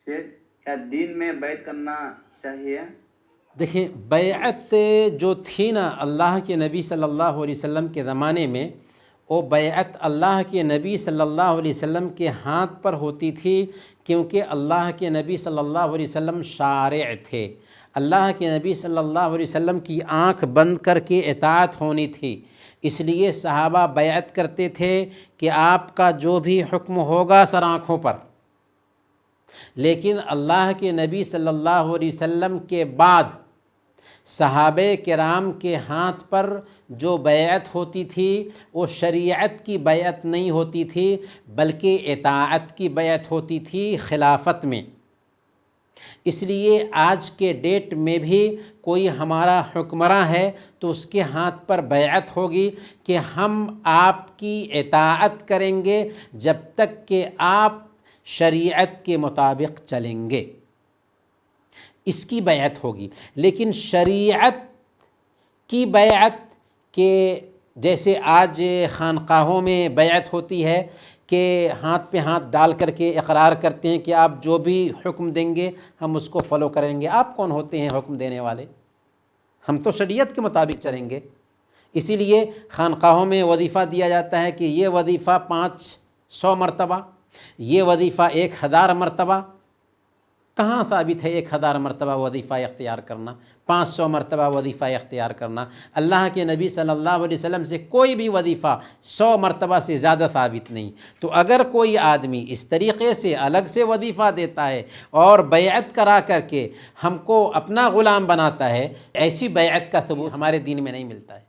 شیخ کیا دین میں بیعت کرنا چاہیے؟ دیکھیں، بیعت جو تھی نا اللہ کے نبی صلی اللہ علیہ وسلم کے زمانے میں، وہ بیعت اللہ کے نبی صلی اللہ علیہ وسلم کے ہاتھ پر ہوتی تھی، کیونکہ اللہ کے نبی صلی اللہ علیہ وسلم شارع تھے۔ اللہ کے نبی صلی اللہ علیہ وسلم کی آنکھ بند کر کے اطاعت ہونی تھی، اس لیے صحابہ بیعت کرتے تھے کہ آپ کا جو بھی حکم ہوگا سر آنکھوں پر۔ لیکن اللہ کے نبی صلی اللہ علیہ وسلم کے بعد صحابہ کرام کے ہاتھ پر جو بیعت ہوتی تھی وہ شریعت کی بیعت نہیں ہوتی تھی، بلکہ اطاعت کی بیعت ہوتی تھی خلافت میں۔ اس لیے آج کے ڈیٹ میں بھی کوئی ہمارا حکمراں ہے تو اس کے ہاتھ پر بیعت ہوگی کہ ہم آپ کی اطاعت کریں گے جب تک کہ آپ شریعت کے مطابق چلیں گے، اس کی بیعت ہوگی۔ لیکن شریعت کی بیعت کہ جیسے آج خانقاہوں میں بیعت ہوتی ہے کہ ہاتھ پہ ہاتھ ڈال کر کے اقرار کرتے ہیں کہ آپ جو بھی حکم دیں گے ہم اس کو فالو کریں گے۔ آپ کون ہوتے ہیں حکم دینے والے؟ ہم تو شریعت کے مطابق چلیں گے۔ اسی لیے خانقاہوں میں وظیفہ دیا جاتا ہے کہ یہ وظیفہ 500 مرتبہ، یہ وظیفہ 1000 مرتبہ۔ کہاں ثابت ہے 1000 مرتبہ وظیفہ اختیار کرنا، 500 مرتبہ وظیفہ اختیار کرنا؟ اللہ کے نبی صلی اللہ علیہ وسلم سے کوئی بھی وظیفہ 100 مرتبہ سے زیادہ ثابت نہیں۔ تو اگر کوئی آدمی اس طریقے سے الگ سے وظیفہ دیتا ہے اور بیعت کرا کر کے ہم کو اپنا غلام بناتا ہے، ایسی بیعت کا ثبوت ہمارے دین میں نہیں ملتا ہے۔